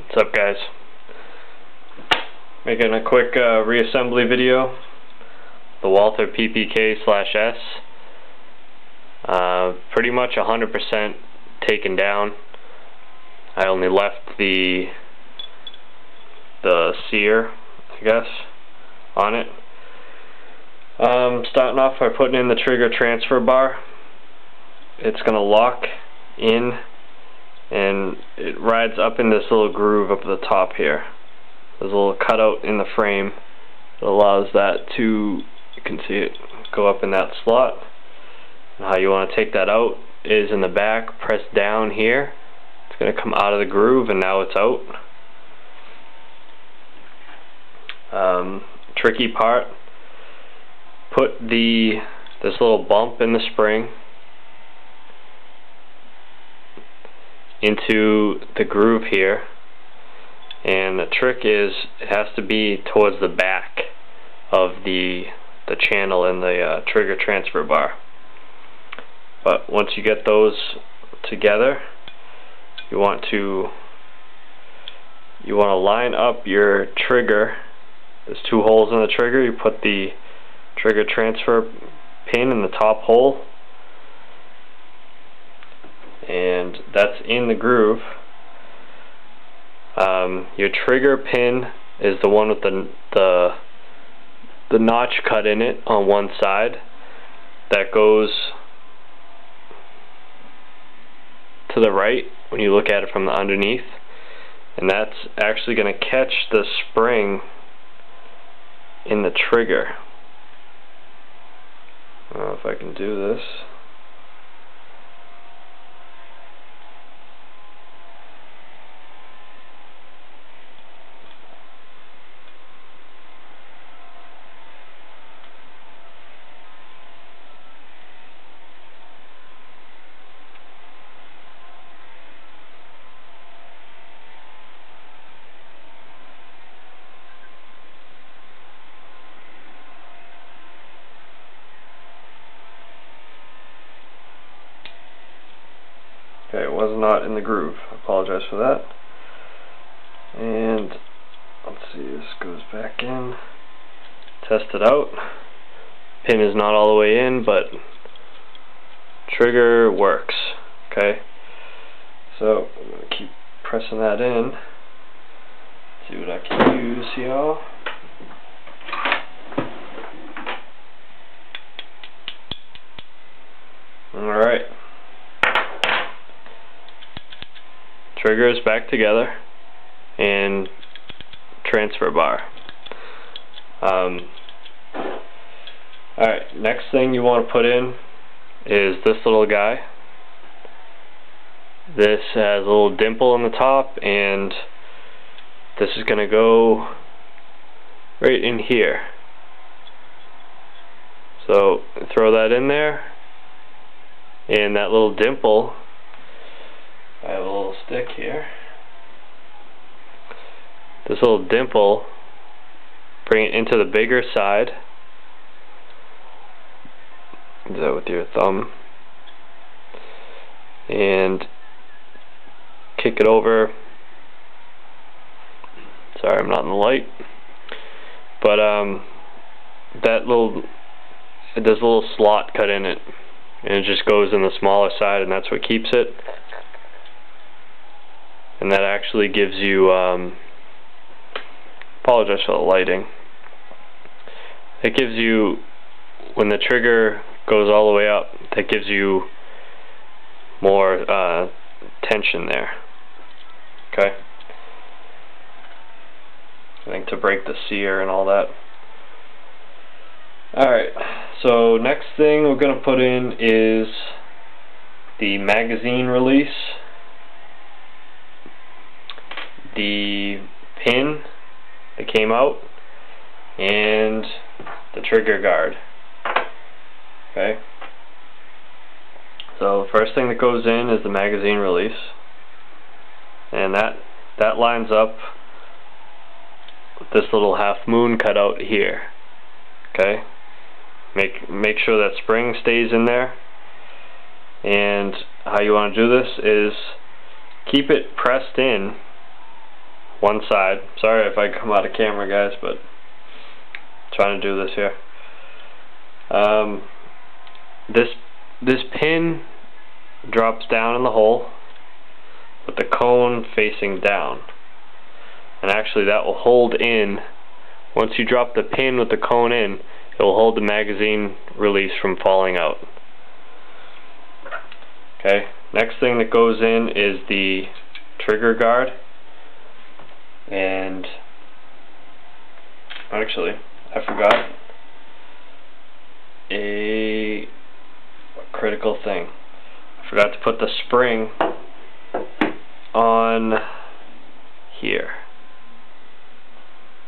What's up, guys? Making a quick reassembly video. The Walther PPK/S. Pretty much 100% taken down. I only left the sear, I guess, on it. Starting off by putting in the trigger transfer bar. It's going to lock in and it rides up in this little groove up at the top here. There's a little cutout in the frame that allows that to, you can see it go up in that slot. And how you want to take that out is in the back, press down here. It's going to come out of the groove and now it's out. Tricky part, put this little bump in the spring into the groove here, and the trick is it has to be towards the back of the channel in the trigger transfer bar. But once you get those together, you want to line up your trigger. There's two holes in the trigger. You put the trigger transfer pin in the top hole, and that's in the groove. Your trigger pin is the one with the notch cut in it on one side that goes to the right when you look at it from the underneath, and that's actually going to catch the spring in the trigger. I don't know if I can do this. Okay, it was not in the groove. I apologize for that. And let's see, this goes back in. Test it out. Pin is not all the way in, but trigger works. Okay, so I'm going to keep pressing that in. See what I can use, y'all. Alright. Trigger is back together, and transfer bar. Alright, next thing you want to put in is this little guy. This has a little dimple in the top, and this is going to go right in here. So throw that in there, and that little dimple, I have a little stick here. This little dimple, bring it into the bigger side. Do that with your thumb. And kick it over. Sorry, I'm not in the light. But there's a little slot cut in it, and it just goes in the smaller side, and that's what keeps it. And that actually gives you, apologize for the lighting, it gives you, when the trigger goes all the way up, that gives you more tension there. Okay? I think to break the sear and all that. Alright, so next thing we're going to put in is the magazine release, the pin that came out, and the trigger guard. Okay, so the first thing that goes in is the magazine release, and that lines up with this little half moon cut out here. Okay, make sure that spring stays in there, and how you want to do this is keep it pressed in one side. Sorry if I come out of camera, guys, but I'm trying to do this here. This pin drops down in the hole with the cone facing down, and actually that will hold in. Once you drop the pin with the cone in, it will hold the magazine release from falling out. Okay, next thing that goes in is the trigger guard, and actually I forgot a critical thing. I forgot to put the spring on here.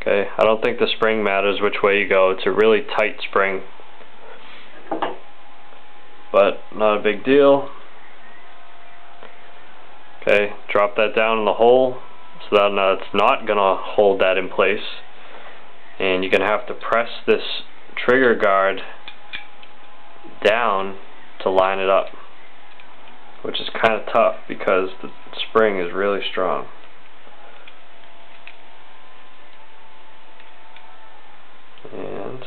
Okay, I don't think the spring matters which way you go. It's a really tight spring, but not a big deal. Okay, drop that down in the hole so that it's not gonna hold that in place, and you're gonna have to press this trigger guard down to line it up, which is kind of tough because the spring is really strong. And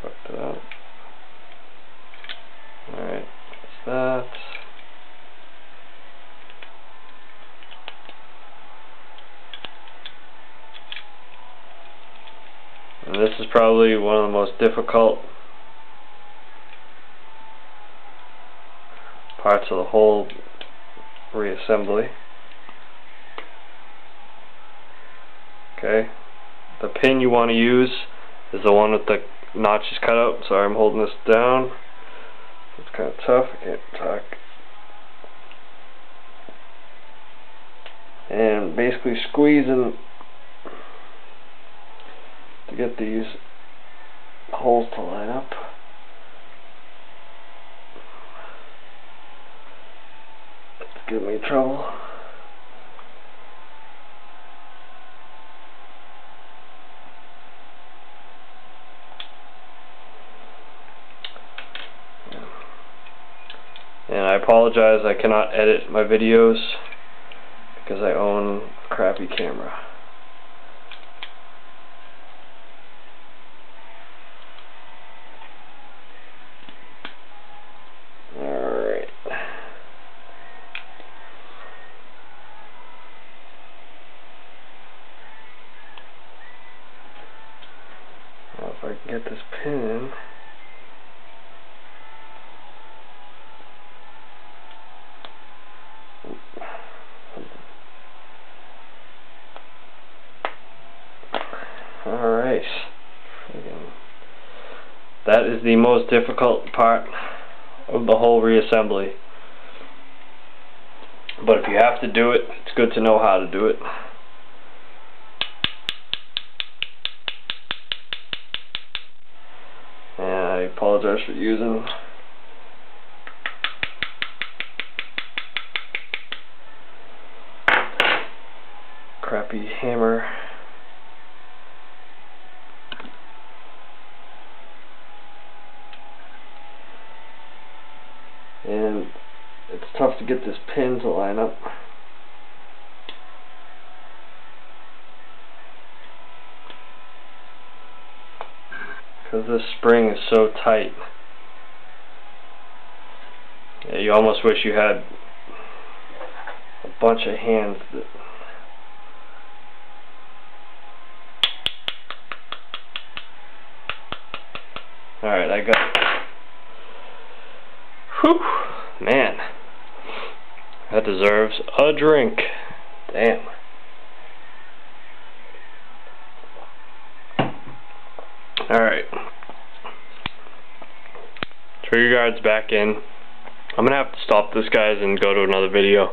fuck that. Alright, that's that. And this is probably one of the most difficult parts of the whole reassembly. Okay, the pin you want to use is the one with the notches cut out. Sorry, I'm holding this down. It's kind of tough, I can't talk. And basically squeezing to get these holes to line up. It's giving me trouble. And I apologize, I cannot edit my videos because I own a crappy camera. Alright. Now if I can get this pin. Alright. That is the most difficult part of the whole reassembly. But if you have to do it, it's good to know how to do it. And I apologize for using crappy hammer. And it's tough to get this pin to line up. Because this spring is so tight. Yeah, you almost wish you had a bunch of hands that Alright, I got it. Whew, man. That deserves a drink. Damn. Alright. Trigger guard's back in. I'm gonna have to stop this, guys, and go to another video.